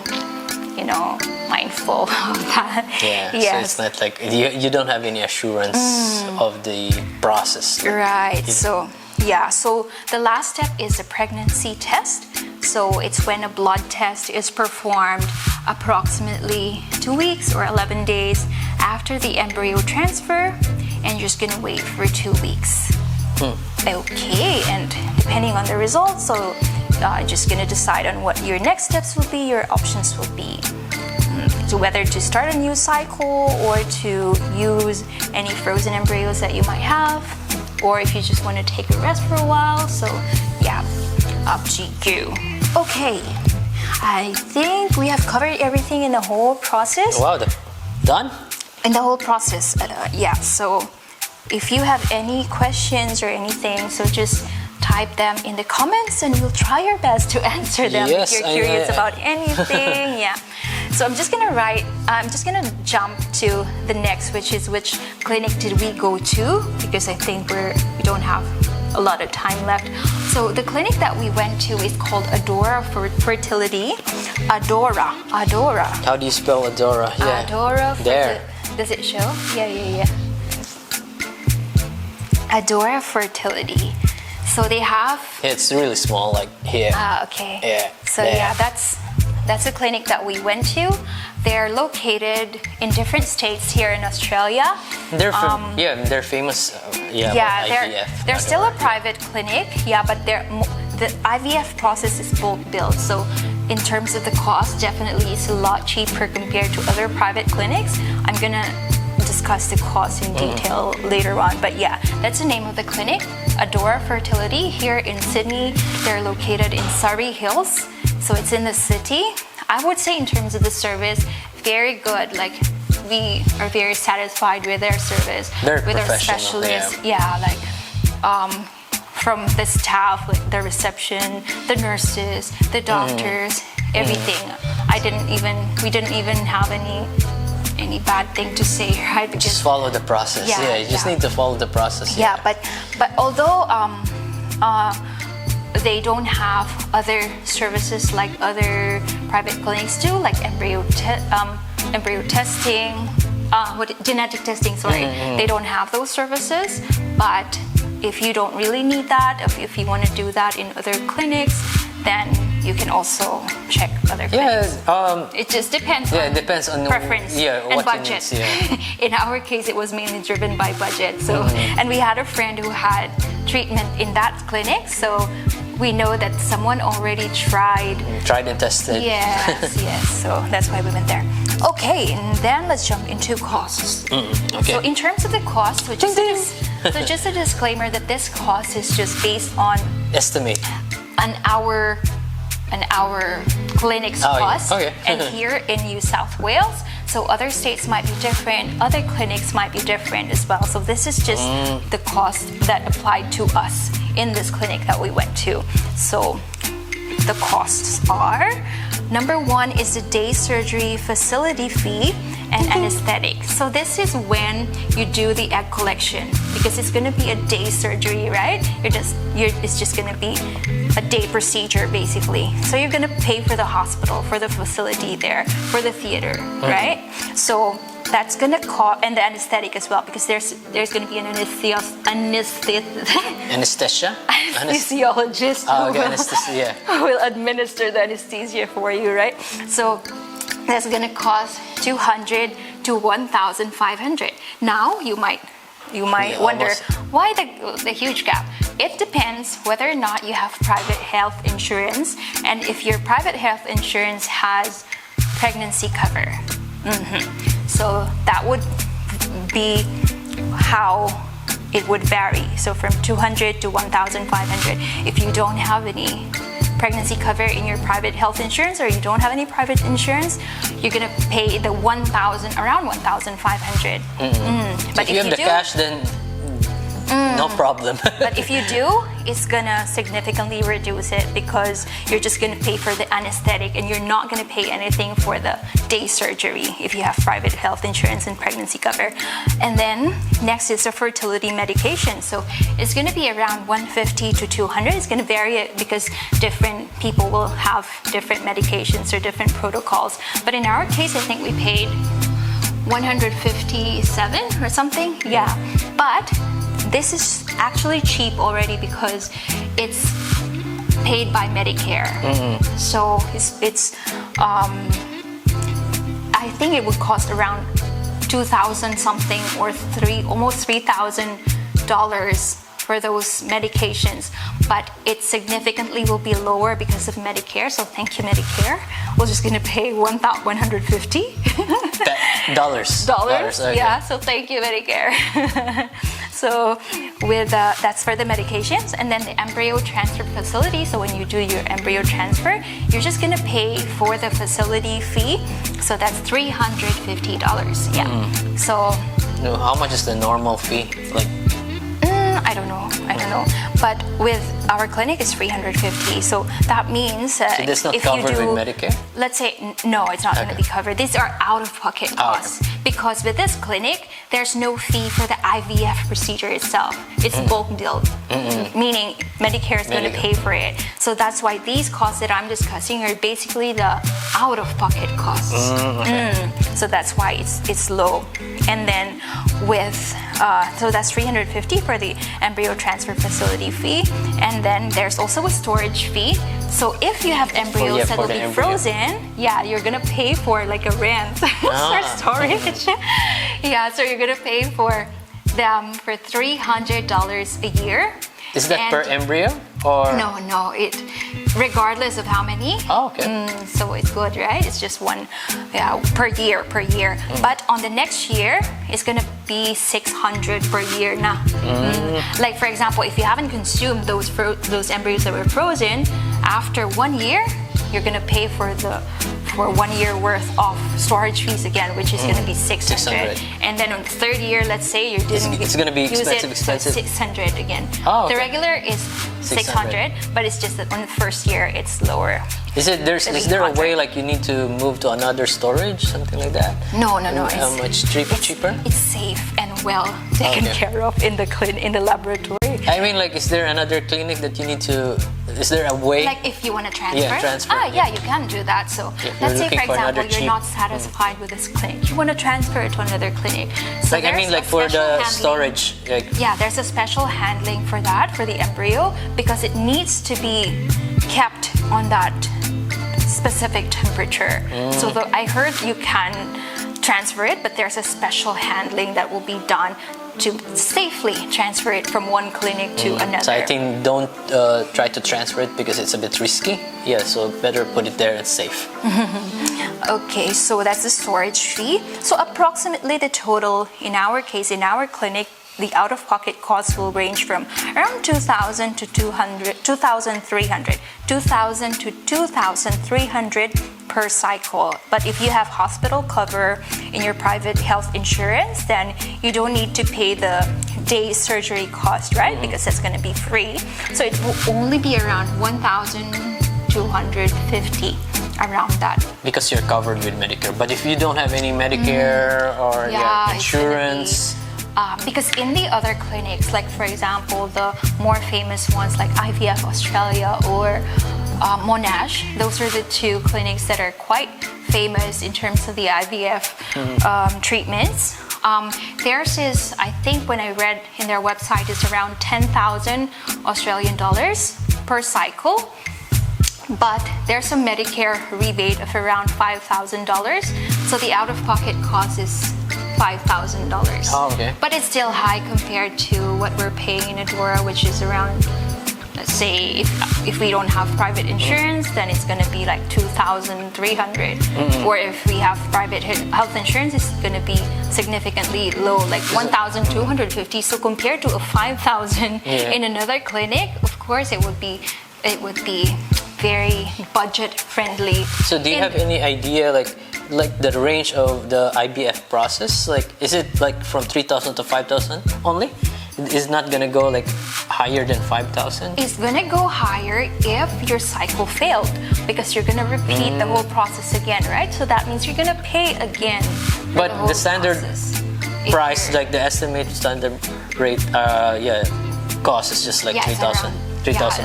mindful of that. Yeah, yes. So it's not like you don't have any assurance of the process. Right. So the last step is the pregnancy test. So it's when a blood test is performed approximately 2 weeks or 11 days after the embryo transfer, and you're just gonna wait for 2 weeks. Okay, and depending on the results, so just gonna decide on what your next steps will be, your options will be. So whether to start a new cycle or to use any frozen embryos that you might have, or if you just want to take a rest for a while. So up to you. Okay, I think we have covered everything in the whole process. Wow, done? In the whole process, so if you have any questions or anything, so just type them in the comments and we'll try our best to answer them. Yes, if you're curious about anything. So I'm just gonna jump to the next, which is which clinic did we go to, because I think we don't have a lot of time left. So the clinic that we went to is called Adora Fertility. Adora. How do you spell Adora? Yeah. Adora. There. Does it show? Yeah. Adora Fertility. So they have. It's really small, like here. Okay. Yeah. So there. that's a clinic that we went to. They're located in different states here in Australia. They're they're famous. They're still a private clinic. But the IVF process is bulk billed. So in terms of the cost, definitely it's a lot cheaper compared to other private clinics. I'm gonna discuss the cost in detail later on. But that's the name of the clinic, Adora Fertility, here in Sydney. They're located in Surrey Hills, so it's in the city. I would say in terms of the service, very good. Like, we are very satisfied with their service, very with our specialists. From the staff, like the reception, the nurses, the doctors, everything. We didn't even have any bad thing to say, right? Because just follow the process. You just need to follow the process. But although they don't have other services like other private clinics do, like embryo testing, genetic testing. They don't have those services. But if you don't really need that, if you want to do that in other clinics, then you can also check other clinics. It just depends. It depends on preference and budget. In our case, it was mainly driven by budget. So, and we had a friend who had treatment in that clinic, so we know that someone already tried and tested. Yes. So that's why we went there. Okay, and then let's jump into costs. Okay. So in terms of the cost, so just a disclaimer that this cost is just based on estimate an hour clinic's cost. Okay. And here in New South Wales, So other states might be different, other clinics might be different as well. So this is just the cost that applied to us in this clinic that we went to. So the costs are, number one is the day surgery facility fee and anesthetic. So this is when you do the egg collection, because it's going to be a day surgery, right? It's just going to be a day procedure basically. So you're going to pay for the hospital, for the facility there, for the theater, right? So that's going to cost, and the anesthetic as well, because there's going to be an anesthesiologist who will administer the anesthesia for you, right? So that's going to cost $200 to $1,500. Now you might wonder why the huge gap. It depends whether or not you have private health insurance, and if your private health insurance has pregnancy cover. So that would be how it would vary. So from $200 to $1,500. If you don't have any pregnancy cover in your private health insurance, or you don't have any private insurance, you're gonna pay the around $1,500. But if you have the cash, then no problem. But if you do, it's gonna significantly reduce it, because you're just gonna pay for the anesthetic and you're not gonna pay anything for the day surgery if you have private health insurance and pregnancy cover. And then next is the fertility medication. So it's gonna be around $150 to $200. It's gonna vary because different people will have different medications or different protocols. But in our case, I think we paid $157 or something. Yeah, but this is actually cheap already because it's paid by Medicare. So it's I think it would cost around $2,000 something, or almost $3,000 for those medications, but it significantly will be lower because of Medicare. So thank you, Medicare. We're just gonna pay $150 dollars. Okay. Yeah. So thank you, Medicare. So with that's for the medications, and then the embryo transfer facility. So when you do your embryo transfer, you're just gonna pay for the facility fee. So that's $350. Yeah. So how much is the normal fee? Like, I don't know. But with our clinic, it's $350. So that means so that's not if covered you do, with Medicare? Let's say no, it's not going to be covered. These are out-of-pocket costs. Because with this clinic, there's no fee for the IVF procedure itself. It's bulk billed, meaning Medicare is going to pay for it. So that's why these costs that I'm discussing are basically the out-of-pocket costs. So that's why it's low. And then with so that's $350 for the embryo transfer facility fee, and then there's also a storage fee. So if you have embryos that will be frozen, you're gonna pay for like a rent for storage. Yeah, so you're gonna pay for them for $300 a year. Is that per embryo or? No, it regardless of how many. Oh, okay. So it's good, right? It's just one per year. But on the next year, it's gonna be $600 per year now. Like for example, if you haven't consumed those embryos that were frozen, after 1 year, you're gonna pay for 1 year worth of storage fees again, which is gonna be $600. And then on the third year, let's say you didn't it's gonna be expensive. $600 again. Oh, okay. The regular is $600, but it's just that on the first year it's lower. Is there a way like you need to move to another storage, something like that? No. How much cheaper? It's safe and well taken care of in the laboratory. I mean, like, is there another clinic that you need to? Is there a way? Like if you want to transfer? Yeah, transfer. You can do that. So let's say, for example, you're not satisfied with this clinic. You want to transfer it to another clinic. So like, I mean, like for the storage. Yeah, there's a special handling for that, for the embryo, because it needs to be kept on that specific temperature. So I heard you can transfer it, but there's a special handling that will be done to safely transfer it from one clinic to another. So I think don't try to transfer it because it's a bit risky. Yeah, so better put it there, it's safe. Okay, so that's the storage fee. So approximately the total, in our case, in our clinic, the out-of-pocket costs will range from around $2,000 to $2,300 per cycle. But if you have hospital cover in your private health insurance, then you don't need to pay the day surgery cost, right? Because that's going to be free. So it will only be around 1,250, around that. Because you're covered with Medicare. But if you don't have any Medicare or insurance, because in the other clinics, like for example, the more famous ones like IVF Australia or Monash, those are the two clinics that are quite famous in terms of the IVF treatments. Theirs is, I think when I read in their website, is around 10,000 Australian dollars per cycle. But there's a Medicare rebate of around $5,000. So the out-of-pocket cost is $5,000. Oh, okay. But it's still high compared to what we're paying in Adora, which is around, let's say, if we don't have private insurance, then it's going to be like 2,300. Or if we have private health insurance, it's going to be significantly low, like 1,250. So compared to a 5,000 in another clinic, of course, it would be very budget friendly. So do you have any idea like the range of the IVF process? Like, is it like from 3,000 to 5,000 only? It's not gonna go like higher than 5,000? It's gonna go higher if your cycle failed, because you're gonna repeat the whole process again, right? So that means you're gonna pay again. But the standard price, like the estimated standard rate, cost is just like 3,000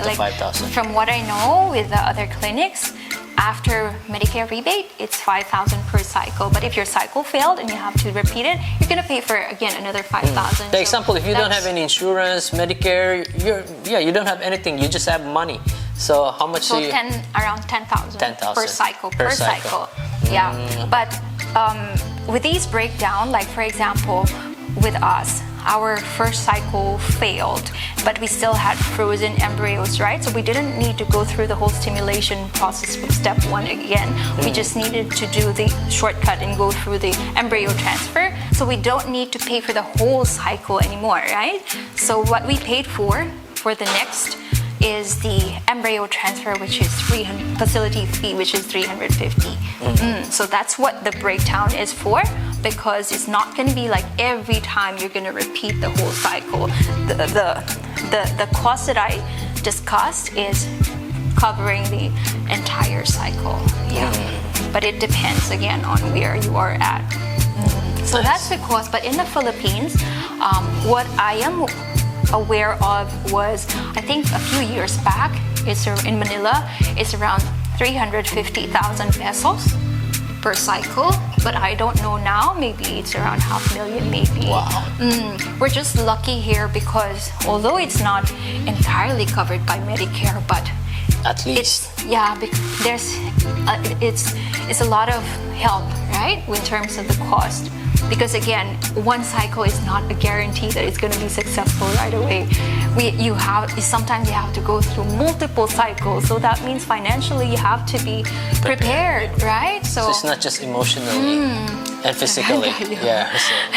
to 5,000. From what I know with the other clinics, after Medicare rebate, it's 5,000 per cycle. But if your cycle failed and you have to repeat it, you're gonna pay for again another 5,000. For example, if you don't have any insurance, Medicare, you don't have anything. You just have money. So how much? So around 10,000 per cycle. Yeah, but with these breakdown, like for example, with us, our first cycle failed, but we still had frozen embryos, right? So we didn't need to go through the whole stimulation process from step one again. We just needed to do the shortcut and go through the embryo transfer. So we don't need to pay for the whole cycle anymore, right? So what we paid for the next is the embryo transfer, which is facility fee, which is 350. So that's what the breakdown is for, because it's not going to be like every time you're going to repeat the whole cycle. The cost that I discussed is covering the entire cycle. But it depends again on where you are at. So that's the cost. But in the Philippines, what I am aware of was, I think a few years back, it's in Manila, it's around 350,000 pesos per cycle, but I don't know now, maybe it's around 500,000 maybe. Wow. We're just lucky here because although it's not entirely covered by Medicare, but at least it's a lot of help, right, in terms of the cost. Because again, one cycle is not a guarantee that it's going to be successful right away. Sometimes you have to go through multiple cycles, so that means financially you have to be prepared, right? So it's not just emotionally and physically.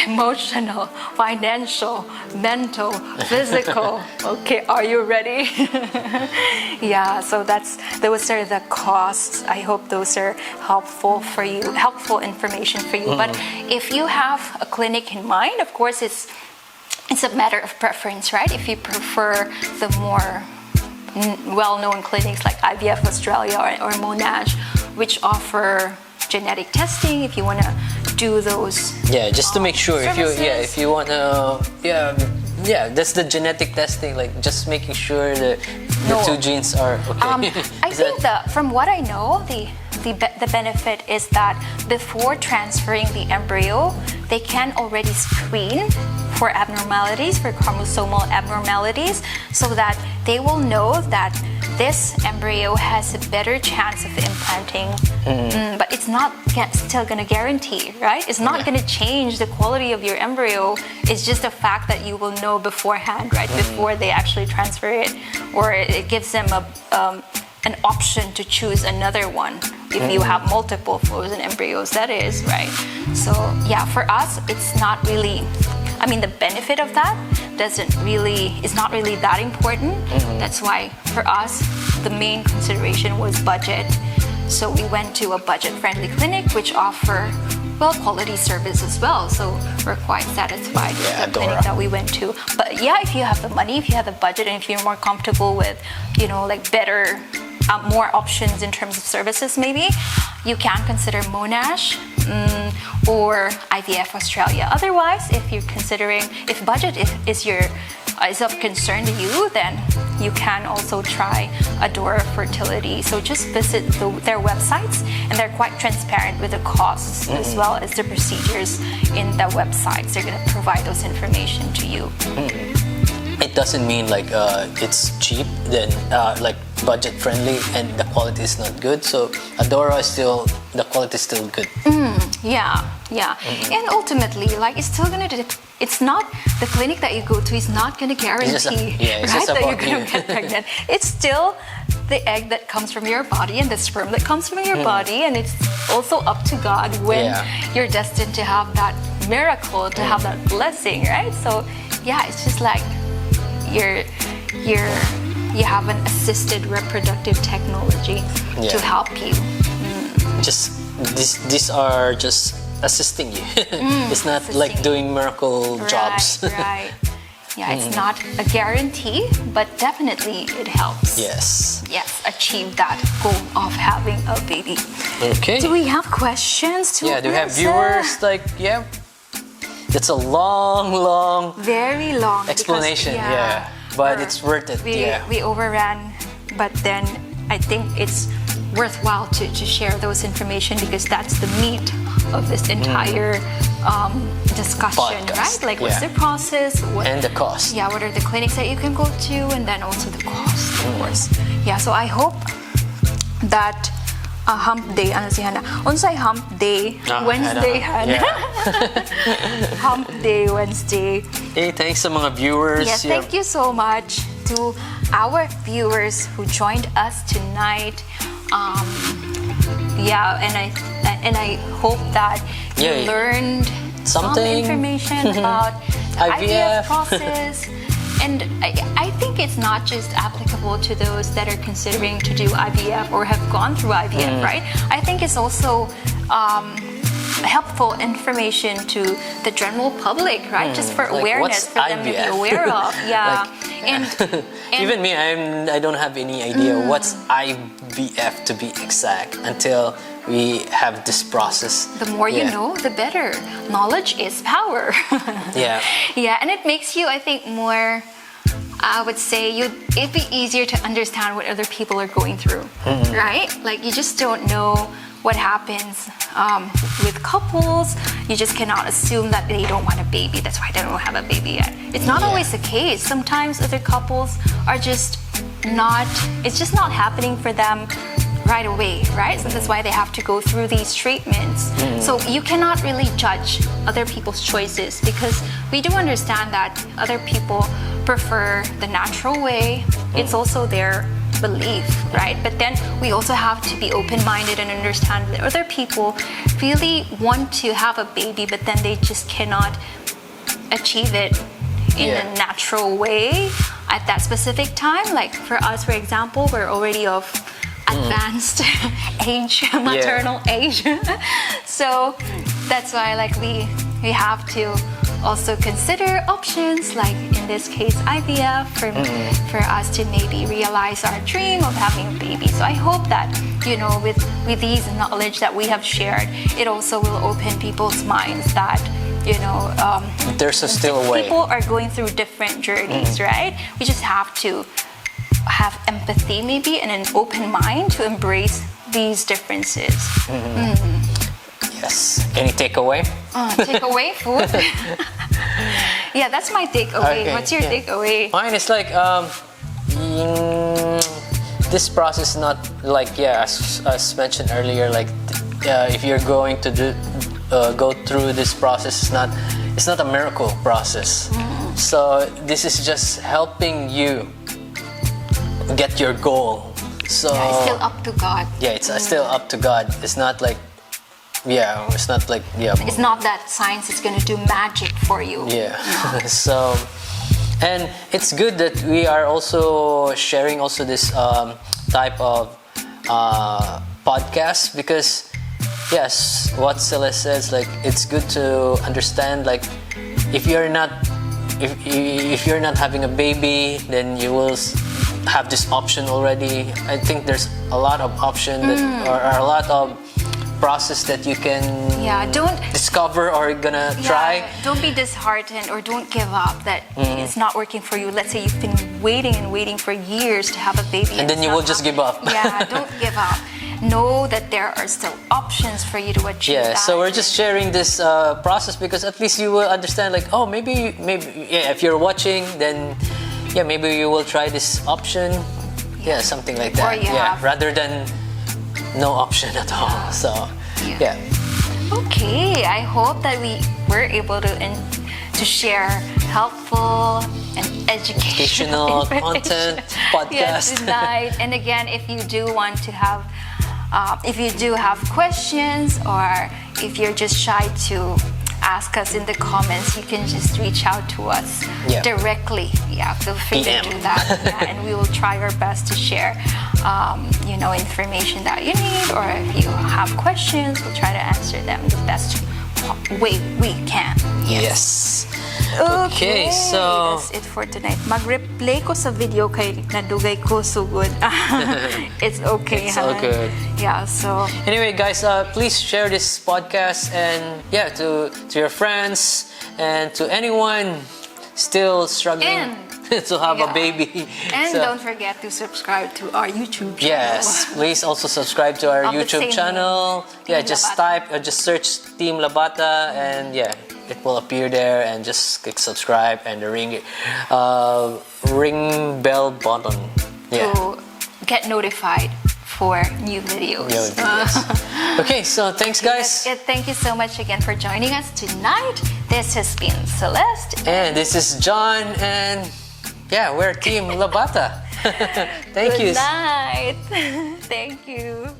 Emotional, financial, mental, physical. Okay, are you ready? So those are the costs. I hope those are helpful information for you. But if you have a clinic in mind, of course it's a matter of preference, right? If you prefer the more well-known clinics like IVF Australia or Monash, which offer genetic testing, if you want to do those just to make sure services. if you want to that's the genetic testing, like just making sure that the two genes are okay. I think from what I know, the benefit is that before transferring the embryo, they can already screen for abnormalities, for chromosomal abnormalities, so that they will know that this embryo has a better chance of implanting. But it's not still going to guarantee, right? It's not going to change the quality of your embryo. It's just a fact that you will know beforehand, right? Before they actually transfer it, or it gives them an option to choose another one if you have multiple frozen embryos, that is, right? So for us, it's not really, the benefit of that is not really that important. That's why for us, the main consideration was budget. So we went to a budget-friendly clinic which offer quality service as well. So we're quite satisfied with the clinic that we went to. But yeah, if you have the money, if you have the budget, and if you're more comfortable with, like better, more options in terms of services, maybe you can consider Monash or IVF Australia. Otherwise, if you're considering, if budget is of concern to you, then you can also try Adora Fertility. So just visit their websites, and they're quite transparent with the costs as well as the procedures in the websites. They're going to provide those information to you. It doesn't mean like it's cheap, then like budget friendly, and the quality is not good. So Adora is still, the quality is still good. Yeah. And ultimately, like, it's still gonna. It's not the clinic that you go to is not gonna guarantee that you're gonna get pregnant. It's still the egg that comes from your body and the sperm that comes from your body, and it's also up to God when you're destined to have that miracle, to have that blessing, right? So yeah, it's just like you have an assisted reproductive technology to help you. Just these are just assisting you. It's not like doing miracle jobs. Right. Yeah, it's not a guarantee, but definitely it helps. Yes, achieve that goal of having a baby. Okay. Do we have questions? Do we have viewers? Like, that's a long, very long explanation. Because, but it's worth it. We overran, but then I think it's worthwhile to share those information, because that's the meat of this entire discussion, podcast, right? Like, what's the process, and the cost. Yeah, what are the clinics that you can go to, and then also the cost, of course. Yeah, so I hope that hump day, ano si Hana? Unsay hump day, Wednesday, Hana. Hump day, Wednesday. Hey, thanks sa mga viewers. Yes, thank you so much to our viewers who joined us tonight. And I hope that you learned some information about the IVF process. And I think it's not just applicable to those that are considering to do IVF or have gone through IVF, right? I think it's also helpful information to the general public, right? Just for like, awareness, for them to be aware of. Yeah. and even me, I don't have any idea what's IVF to be exact until we have this process. The more you know, the better. Knowledge is power. Yeah, and it makes you, I think, more, I would say, it'd be easier to understand what other people are going through, right? Like, you just don't know what happens with couples. You just cannot assume that they don't want a baby, that's why they don't have a baby yet. It's not always the case. Sometimes other couples are just not, it's just not happening for them right away, right? So that's why they have to go through these treatments. So you cannot really judge other people's choices, because we do understand that other people prefer the natural way. It's also their belief, right? But then we also have to be open-minded and understand that other people really want to have a baby, but then they just cannot achieve it in a natural way at that specific time. Like for us, for example, we're already of advanced age, maternal age. So that's why, like, we have to also consider options, like in this case IVF, for us to maybe realize our dream of having a baby. So I hope that, you know, with these knowledge that we have shared, it also will open people's minds that, you know, there's still a way. People are going through different journeys, right? We just have to have empathy maybe and an open mind to embrace these differences. Yes. Any takeaway? Takeaway food? Yeah, that's my takeaway. Okay, What's your takeaway? Mine is like this process is not like as mentioned earlier, like if you're going to go through this process, it's not a miracle process. So this is just helping you get your goal. So it's still up to God. Yeah, it's still up to God. It's not like it's not like It's not that science is gonna do magic for you. Yeah. So, and it's good that we are also sharing also this type of podcast because yes, what Celeste says, like it's good to understand, like if you're not having a baby, then you will have this option already. I think there's a lot of option that, or a lot of process that you can don't discover or gonna try. Don't be disheartened or don't give up that it's not working for you. Let's say you've been waiting and waiting for years to have a baby, and then you will just give up. Yeah, don't give up. Know that there are still options for you to achieve that. So we're just sharing this process because at least you will understand, like, oh, maybe if you're watching, then maybe you will try this option. Yeah, something like that. Rather than no option at all. So okay, I hope that we were able to share helpful and educational content podcast tonight. And again, if you do want to have questions, or if you're just shy to ask us in the comments, you can just reach out to us directly. Feel free to do that. And we will try our best to share information that you need, or if you have questions, we'll try to answer them the best way we can. Yes. Okay, so that's it for tonight. Mag-replay ko sa video kay nadugay ko sugod. It's okay. It's all good. Yeah, so anyway, guys, please share this podcast and to your friends and to anyone still struggling to have a baby. And don't forget to subscribe to our YouTube channel. Yes, please also subscribe to our YouTube channel. Just search Team Labata, and it will appear there, and just click subscribe and the ring bell button to get notified for new videos. Okay, so thanks, guys. Thank you so much again for joining us tonight. This has been Celeste. And this is John, and we're Team Labata. Thank you. Good night. Thank you.